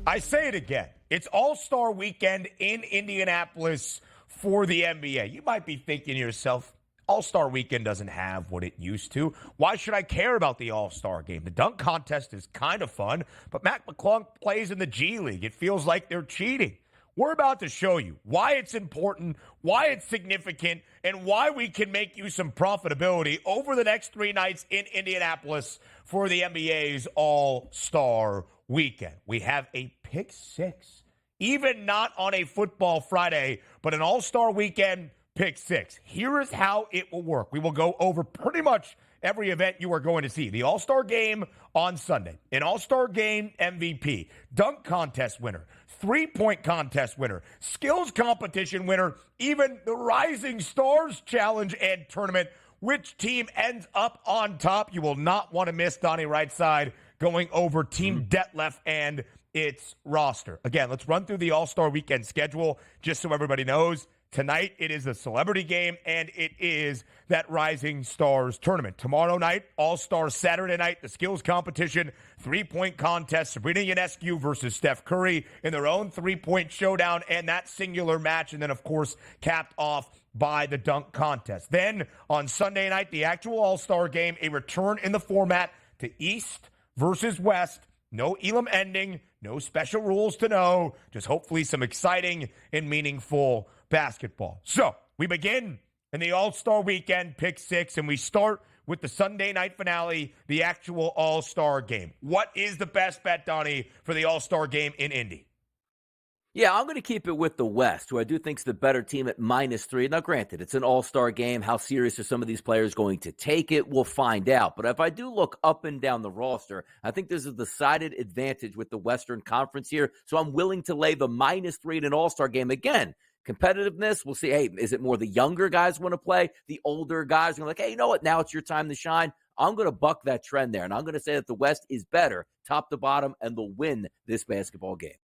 I say it again. It's All-Star Weekend in Indianapolis for the NBA. You might be thinking to yourself, All-Star Weekend doesn't have what it used to. Why should I care about the All-Star game? The dunk contest is kind of fun, but Mac McClung plays in the G League. It feels like they're cheating. We're about to show you why it's important, why it's significant, and why we can make you some profitability over the next 3 nights in Indianapolis for the NBA's All-Star Weekend. We have a pick six, even not on a football Friday, but an All-Star Weekend pick six. Here is how it will work. We will go over pretty much every event you are going to see. The All-Star Game on Sunday, an All-Star Game MVP, dunk contest winner, three-point contest winner, skills competition winner, even the Rising Stars Challenge and Tournament. Which team ends up on top? You will not want to miss Donnie Rightside going over Team Detlef and its roster. Again, let's run through the All-Star Weekend schedule just so everybody knows. Tonight, it is a celebrity game, and it is that Rising Stars tournament. Tomorrow night, All-Star Saturday night, the skills competition, three-point contest, Sabrina Ionescu versus Steph Curry in their own three-point showdown, and that singular match, and then, of course, capped off by the dunk contest. Then, on Sunday night, the actual All-Star game, a return in the format to East versus West. No Elam ending, no special rules to know, just hopefully some exciting and meaningful basketball. So we begin in the All-Star Weekend pick six, and we start with the Sunday night finale, the actual All-Star game. What is the best bet, Donnie, for the All-Star game in Indy? Yeah, I'm going to keep it with the West, who I do think is the better team at -3. Now, granted, it's an all-star game. How serious are some of these players going to take it? We'll find out. But if I do look up and down the roster, I think there's a decided advantage with the Western Conference here. So I'm willing to lay the -3 in an all-star game. Again, competitiveness, we'll see. Hey, is it more the younger guys want to play? The older guys are like, hey, you know what? Now it's your time to shine. I'm going to buck that trend there. And I'm going to say that the West is better, top to bottom, and they'll win this basketball game.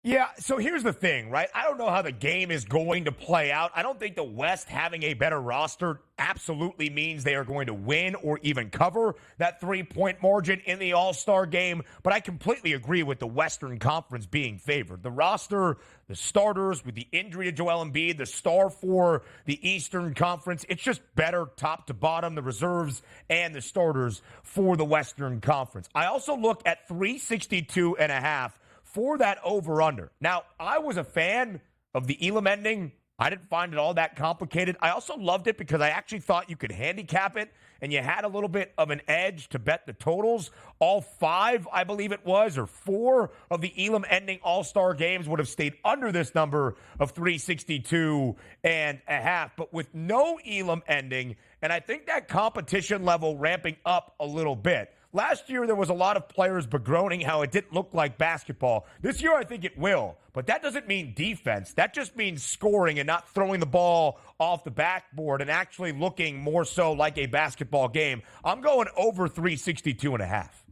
Yeah, so here's the thing, right? I don't know how the game is going to play out. I don't think the West having a better roster absolutely means they are going to win or even cover that three-point margin in the All-Star game, but I completely agree with the Western Conference being favored. The roster, the starters, with the injury to Joel Embiid, the star for the Eastern Conference, it's just better top to bottom, the reserves and the starters for the Western Conference. I also look at 362.5 for that over-under. Now, I was a fan of the Elam ending. I didn't find it all that complicated. I also loved it because I actually thought you could handicap it, and you had a little bit of an edge to bet the totals. All 5, I believe it was, or 4 of the Elam ending All-Star games would have stayed under this number of 362.5. But with no Elam ending, and I think that competition level ramping up a little bit. Last year, there was a lot of players begroaning how it didn't look like basketball. This year, I think it will. But that doesn't mean defense. That just means scoring and not throwing the ball off the backboard and actually looking more so like a basketball game. I'm going over 362.5.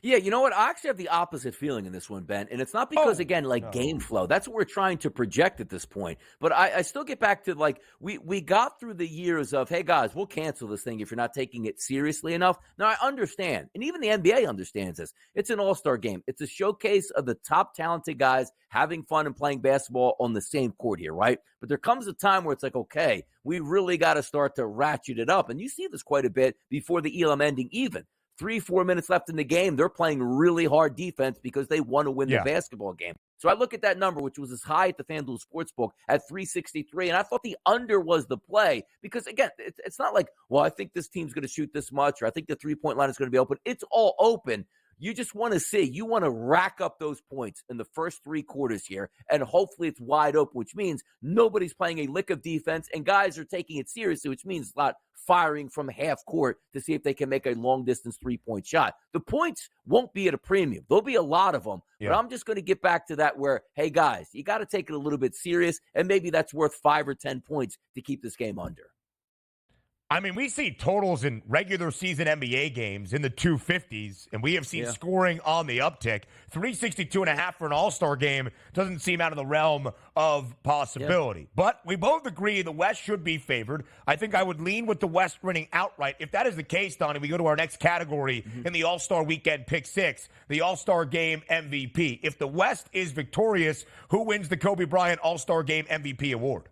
Yeah, you know what? I actually have the opposite feeling in this one, Ben. And it's not because, game flow. That's what we're trying to project at this point. But I still get back to, we got through the years of, hey, guys, we'll cancel this thing if you're not taking it seriously enough. Now, I understand. And even the NBA understands this. It's an all-star game. It's a showcase of the top talented guys having fun and playing basketball on the same court here, right? But there comes a time where it's like, okay, we really got to start to ratchet it up. And you see this quite a bit before the Elam ending even. 3-4 minutes left in the game, they're playing really hard defense because they want to win the basketball game. So I look at that number, which was as high at the FanDuel Sportsbook at 363, and I thought the under was the play because, again, it's not like, well, I think this team's going to shoot this much or I think the three-point line is going to be open. It's all open. You just want to see. You want to rack up those points in the first three quarters here, and hopefully it's wide open, which means nobody's playing a lick of defense, and guys are taking it seriously, which means not firing from half court to see if they can make a long-distance three-point shot. The points won't be at a premium. There'll be a lot of them, but I'm just going to get back to that where, hey, guys, you got to take it a little bit serious, and maybe that's worth 5 or 10 points to keep this game under. I mean, we see totals in regular season NBA games in the 250s, and we have seen scoring on the uptick. 362.5 for an all-star game doesn't seem out of the realm of possibility. But we both agree the West should be favored. I think I would lean with the West winning outright. If that is the case, Donnie, we go to our next category in the All-Star Weekend Pick 6, the All-Star Game MVP. If the West is victorious, who wins the Kobe Bryant All-Star Game MVP award?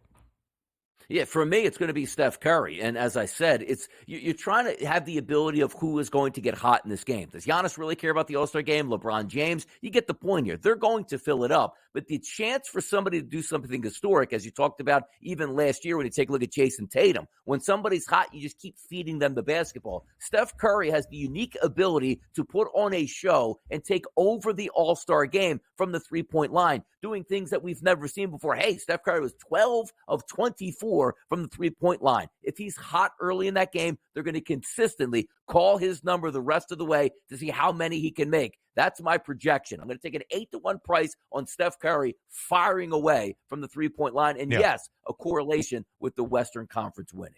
Yeah, for me, it's going to be Steph Curry. And as I said, you're trying to have the ability of who is going to get hot in this game. Does Giannis really care about the All-Star game? LeBron James? You get the point here. They're going to fill it up. But the chance for somebody to do something historic, as you talked about even last year when you take a look at Jason Tatum, when somebody's hot, you just keep feeding them the basketball. Steph Curry has the unique ability to put on a show and take over the All-Star game from the three-point line, doing things that we've never seen before. Hey, Steph Curry was 12 of 24 from the three-point line. If he's hot early in that game, they're going to consistently call his number the rest of the way to see how many he can make. That's my projection. I'm going to take an 8-1 price on Steph Curry firing away from the three-point line. And yes, a correlation with the Western Conference winning.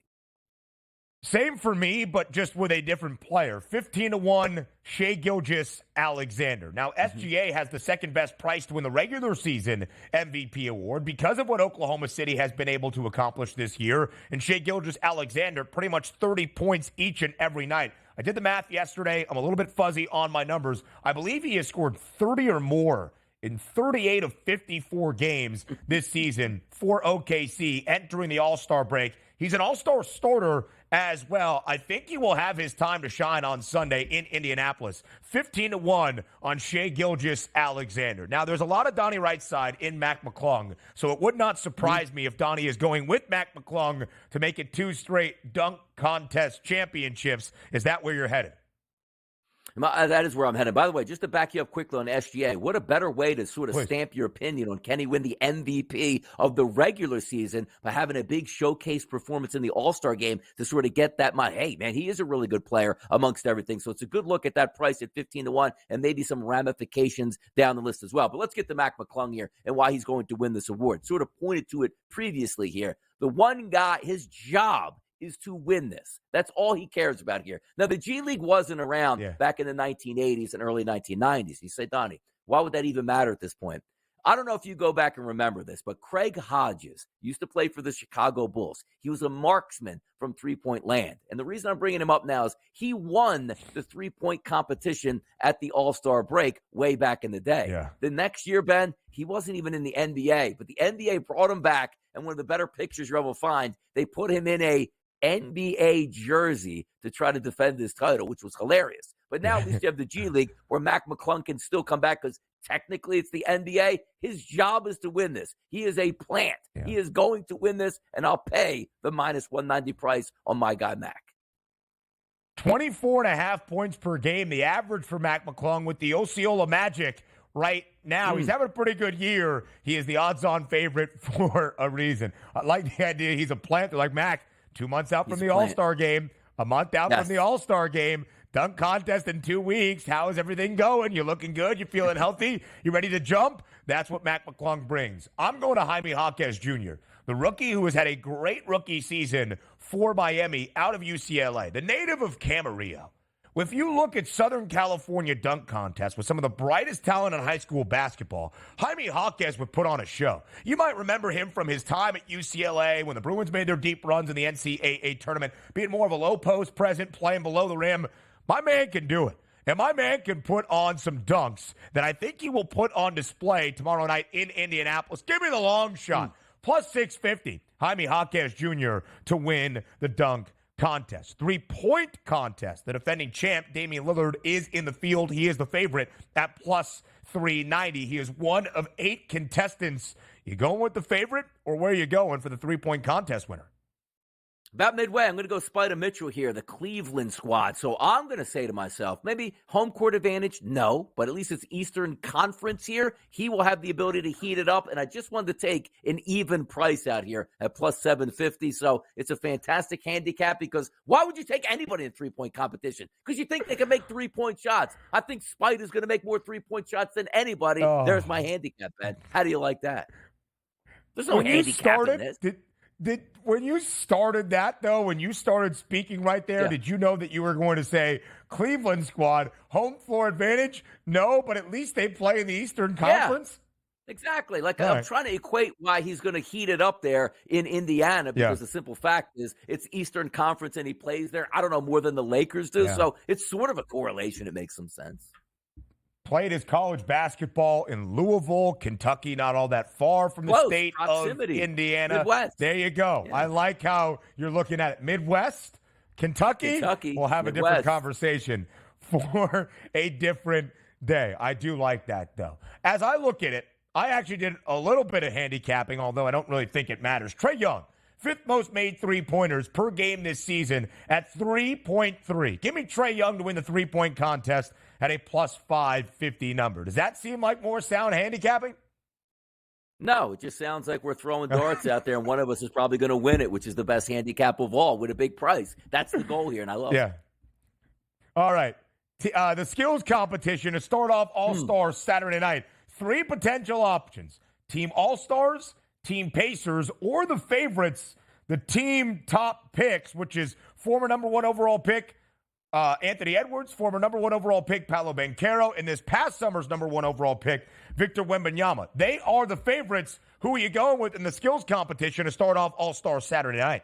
Same for me, but just with a different player. 15-1, Shai Gilgeous-Alexander. Now, SGA has the second best price to win the regular season MVP award because of what Oklahoma City has been able to accomplish this year. And Shai Gilgeous-Alexander, pretty much 30 points each and every night. I did the math yesterday. I'm a little bit fuzzy on my numbers. I believe he has scored 30 or more in 38 of 54 games this season for OKC entering the All-Star break. He's an All-Star starter as well. I think he will have his time to shine on Sunday in Indianapolis. 15-1 on Shai Gilgeous-Alexander. Now, there's a lot of Donnie right side in Mac McClung, so it would not surprise me if Donnie is going with Mac McClung to make it 2 straight dunk contest championships. Is that where you're headed? That is where I'm headed. By the way, just to back you up quickly on SGA, what a better way to sort of stamp your opinion on can he win the MVP of the regular season by having a big showcase performance in the All-Star game to sort of get that mind. Hey, man, he is a really good player amongst everything. So it's a good look at that price at 15-1 and maybe some ramifications down the list as well. But let's get to Mac McClung here and why he's going to win this award. Sort of pointed to it previously here. The one guy, his job is to win this. That's all he cares about here. Now, the G League wasn't around back in the 1980s and early 1990s. You say, Donnie, why would that even matter at this point? I don't know if you go back and remember this, but Craig Hodges used to play for the Chicago Bulls. He was a marksman from three-point land. And the reason I'm bringing him up now is he won the three-point competition at the All-Star break way back in the day. Yeah. The next year, Ben, he wasn't even in the NBA, but the NBA brought him back. And one of the better pictures you'll ever find, they put him in a NBA jersey to try to defend his title, which was hilarious. But now at least you have the G League where Mac McClung can still come back because technically it's the NBA. His job is to win this. He is a plant. Yeah. He is going to win this, and I'll pay the minus 190 price on my guy, Mac. 24.5 points per game, the average for Mac McClung with the Osceola Magic right now. He's having a pretty good year. He is the odds-on favorite for a reason. I like the idea he's a plant. They're like, Mac, 2 months out from the All-Star game, a month out from the All-Star game, dunk contest in 2 weeks. How is everything going? You're looking good? You feeling healthy? You ready to jump? That's what Mac McClung brings. I'm going to Jaime Jaquez Jr., the rookie who has had a great rookie season for Miami out of UCLA, the native of Camarillo. If you look at Southern California dunk contests with some of the brightest talent in high school basketball, Jaime Jaquez would put on a show. You might remember him from his time at UCLA when the Bruins made their deep runs in the NCAA tournament, being more of a low post present, playing below the rim. My man can do it. And my man can put on some dunks that I think he will put on display tomorrow night in Indianapolis. Give me the long shot. Plus 650, Jaime Jaquez Jr. to win the dunk contest. 3-point contest. The defending champ, Damian Lillard, is in the field. He is the favorite at plus 390. He is one of 8 contestants. You going with the favorite, or where are you going for the 3-point contest winner? About midway, I'm going to go Spider Mitchell here, the Cleveland squad. So I'm going to say to myself, maybe home court advantage? No, but at least it's Eastern Conference here. He will have the ability to heat it up, and I just wanted to take an even price out here at plus 750. So it's a fantastic handicap because why would you take anybody in 3-point competition? Because you think they can make 3-point shots. I think Spider's going to make more 3-point shots than anybody. Oh. There's my handicap, Ben. How do you like that? There's no handicap in this. When you started that, though, when you started speaking right there, did you know that you were going to say Cleveland squad, home floor advantage? No, but at least they play in the Eastern Conference? Yeah, exactly. I'm trying to equate why he's going to heat it up there in Indiana because the simple fact is it's Eastern Conference and he plays there, I don't know, more than the Lakers do. Yeah. So it's sort of a correlation. It makes some sense. Played his college basketball in Louisville, Kentucky, not all that far from the state proximity. Of Indiana. Midwest. There you go. Yeah. I like how you're looking at it. Midwest, Kentucky. We'll have Midwest. A different conversation for a different day. I do like that, though. As I look at it, I actually did a little bit of handicapping, although I don't really think it matters. Trae Young, 5th most made 3-pointers per game this season at 3.3. Give me Trae Young to win the 3-point contest at a plus 550 number. Does that seem like more sound handicapping? No, it just sounds like we're throwing darts out there, and one of us is probably going to win it, which is the best handicap of all with a big price. That's the goal here, and I love it. All right. The skills competition to start off All-Stars Saturday night. 3 potential options. Team All-Stars, Team Pacers, or the favorites, the team top picks, which is former number 1 overall pick Anthony Edwards, former number 1 overall pick Paolo Banchero, and this past summer's number 1 overall pick Victor Wembanyama. They are the favorites. Who are you going with in the skills competition to start off All-Star Saturday night?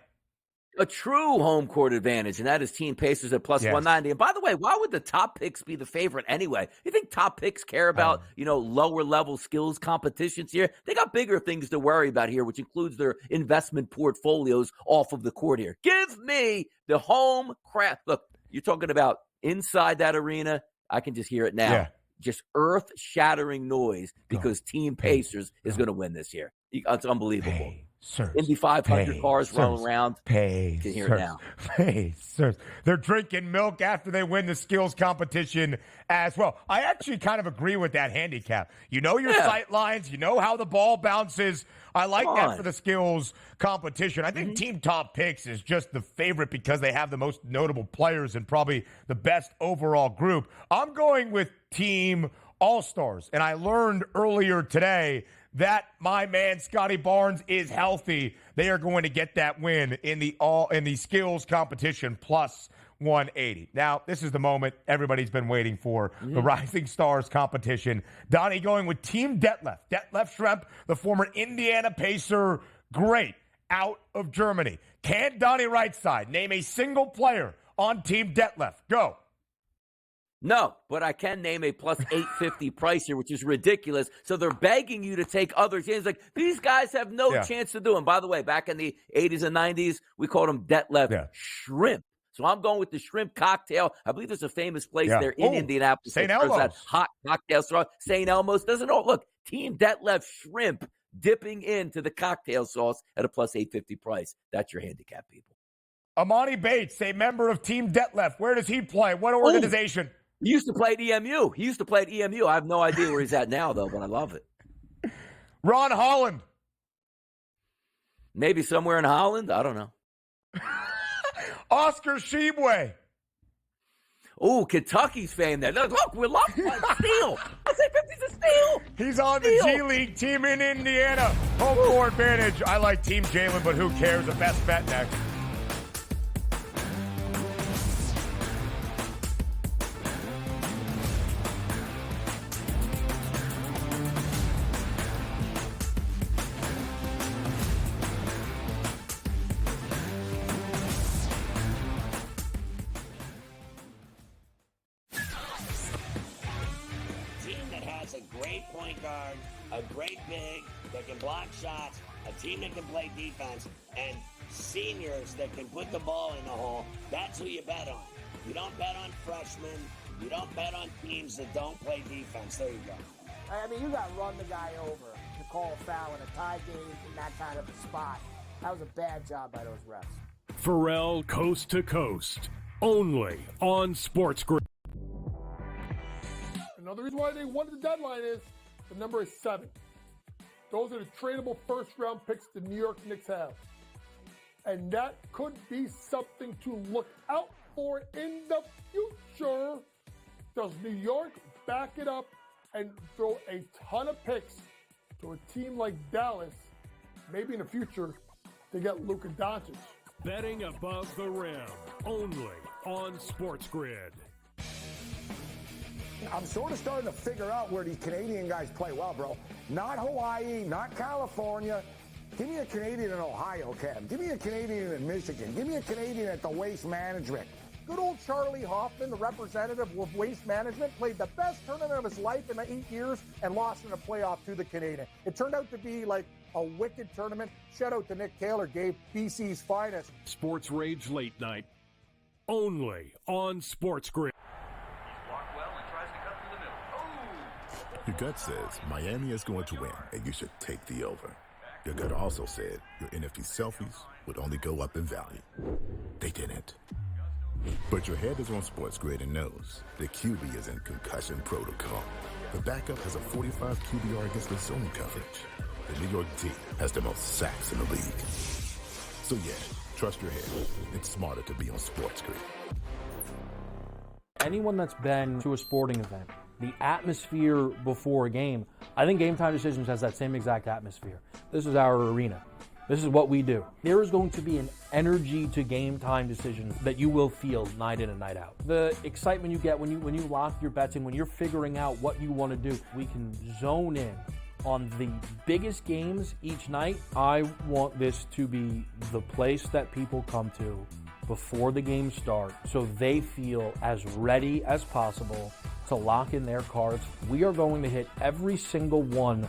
A true home court advantage, and that is Team Pacers at plus 190. And by the way, why would the top picks be the favorite anyway? You think top picks care about, lower level skills competitions here? They got bigger things to worry about here, which includes their investment portfolios off of the court here. Give me the home crap. Look, you're talking about inside that arena. I can just hear it now. Just earth-shattering noise because Team Pacers is going to win this year. It's unbelievable. Indy 500 cars rolling around. You can hear it now. They're drinking milk after they win the skills competition as well. I actually kind of agree with that handicap. You know your sight lines. You know how the ball bounces. I like that for the skills competition. I think Team Top Picks is just the favorite because they have the most notable players and probably the best overall group. I'm going with Team All-Stars, and I learned earlier today that my man Scotty Barnes is healthy. They are going to get that win in the skills competition plus 180. Now, this is the moment everybody's been waiting for, the Rising Stars competition. Donnie going with Team Detlef. Detlef Schrempf, the former Indiana Pacer, great, out of Germany. Can Donnie Rightside name a single player on Team Detlef? Go. No, but I can name a plus 850 price here, which is ridiculous. So they're begging you to take other chances. Like, these guys have no chance to do them. By the way, back in the 80s and 90s, we called them Detlef Shrimp. So I'm going with the shrimp cocktail. I believe there's a famous place there in Indianapolis. St. Elmo's. That hot cocktail straw. St. Elmo's doesn't know. Look, Team Detlef Shrimp dipping into the cocktail sauce at a plus 850 price. That's your handicap, people. Amani Bates, a member of Team Detlef. Where does he play? What organization? He used to play at EMU. I have no idea where he's at now, though, but I love it. Ron Holland. Maybe somewhere in Holland. I don't know. Oscar Tshiebwe. Oh, Kentucky's fame there. Look, we're locked by steal. I say 50's a steal. He's on the G League team in Indiana. Home court advantage. I like Team Jalen, but who cares? The best bet next. a great point guard, a great big that can block shots, a team that can play defense, and seniors that can put the ball in the hole. That's who you bet on. You don't bet on freshmen. You don't bet on teams that don't play defense. There you go. I mean, you got to run the guy over to call a foul in a tie game in that kind of a spot. That was a bad job by those refs. Pharrell Coast to Coast, only on SportsGrid. Another reason why they wanted the deadline is the number is 7. Those are the tradable first-round picks the New York Knicks have. And that could be something to look out for in the future. Does New York back it up and throw a ton of picks to a team like Dallas, maybe in the future, to get Luka Doncic? Betting above the rim, only on SportsGrid. I'm sort of starting to figure out where these Canadian guys play well, bro. Not Hawaii, not California. Give me a Canadian in Ohio, Cam. Give me a Canadian in Michigan. Give me a Canadian at the Waste Management. Good old Charlie Hoffman, the representative of Waste Management, played the best tournament of his life in the 8 years and lost in a playoff to the Canadian. It turned out to be like a wicked tournament. Shout out to Nick Taylor, gave BC's finest. Sports Rage Late Night, only on SportsGrid. Your gut says Miami is going to win, and you should take the over. Your gut also said your NFT selfies would only go up in value. They didn't. But your head is on SportsGrid and knows the QB is in concussion protocol. The backup has a 45 QBR against the zone coverage. The New York D has the most sacks in the league. So yeah, trust your head. It's smarter to be on SportsGrid. Anyone that's been to a sporting event, the atmosphere before a game, I think Game Time Decisions has that same exact atmosphere. This is our arena. This is what we do. There is going to be an energy to Game Time Decisions that you will feel night in and night out. The excitement you get when you lock your bets in, when you're figuring out what you want to do, we can zone in on the biggest games each night. I want this to be the place that people come to before the games start so they feel as ready as possible to lock in their cards. We are going to hit every single one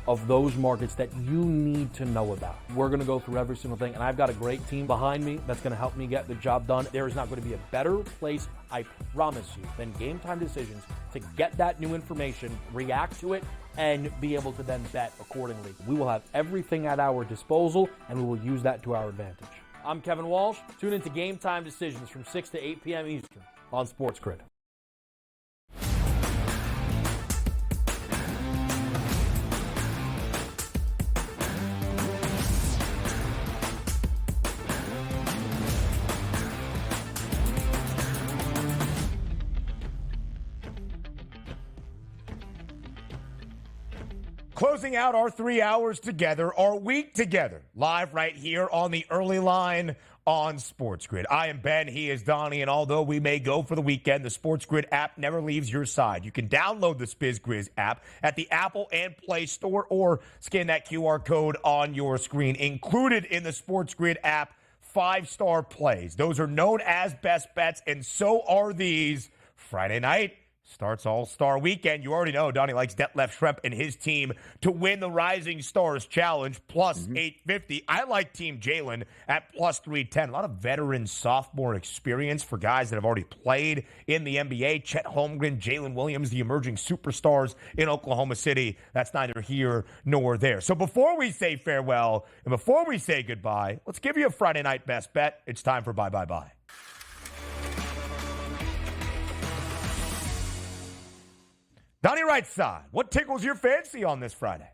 of those markets that you need to know about. We're going to go through every single thing, and I've got a great team behind me that's going to help me get the job done. There is not going to be a better place, I promise you, than Game Time Decisions to get that new information, react to it, and be able to then bet accordingly. We will have everything at our disposal, and we will use that to our advantage. I'm Kevin Walsh. Tune into Game Time Decisions from 6 to 8 p.m. Eastern on SportsGrid. Closing out our 3 hours together, our week together, live right here on the early line on SportsGrid. I am Ben, he is Donnie, and although we may go for the weekend, the SportsGrid app never leaves your side. You can download the SportsGrid app at the Apple and Play Store or scan that QR code on your screen. Included in the SportsGrid app, 5-star plays. Those are known as best bets, and so are these. Friday night starts All-Star Weekend. You already know Donnie likes Detlef Schrempf and his team to win the Rising Stars Challenge, plus 850. I like Team Jalen at plus 310. A lot of veteran sophomore experience for guys that have already played in the NBA. Chet Holmgren, Jalen Williams, the emerging superstars in Oklahoma City. That's neither here nor there. So before we say farewell and before we say goodbye, let's give you a Friday night best bet. It's time for Bye Bye Bye. Donnie right side, what tickles your fancy on this Friday?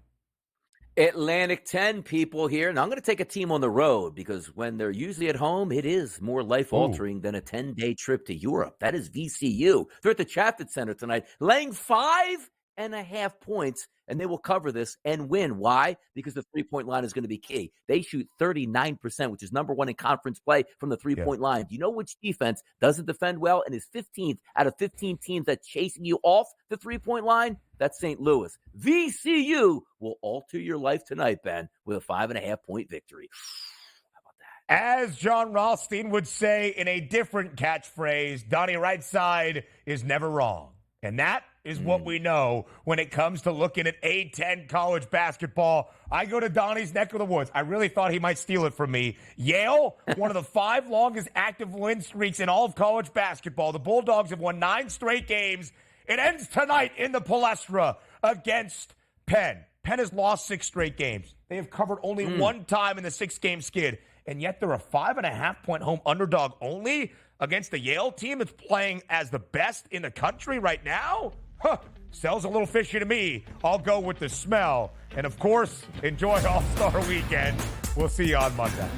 Atlantic 10 people here. Now, I'm going to take a team on the road because when they're usually at home, it is more life-altering than a 10-day trip to Europe. That is VCU. They're at the Chaffetz Center tonight, laying 5.5 points, and they will cover this and win. Why? Because the three-point line is going to be key. They shoot 39%, which is number one in conference play from the three-point line. Do you know which defense doesn't defend well and is 15th out of 15 teams that's chasing you off the three-point line? That's St. Louis. VCU will alter your life tonight, Ben, with a 5.5-point victory. How about that? As John Rothstein would say in a different catchphrase, Donnie Rightside is never wrong. And that is what we know when it comes to looking at A10 college basketball. I go to Donnie's neck of the woods. I really thought he might steal it from me. Yale, one of the 5 longest active win streaks in all of college basketball. The Bulldogs have won 9 straight games. It ends tonight in the Palestra against Penn. Penn has lost 6 straight games. They have covered only one time in the 6-game skid, and yet they're a 5.5-point home underdog only against the Yale team that's playing as the best in the country right now? Sells a little fishy to me. I'll go with the smell. And, of course, enjoy All-Star Weekend. We'll see you on Monday.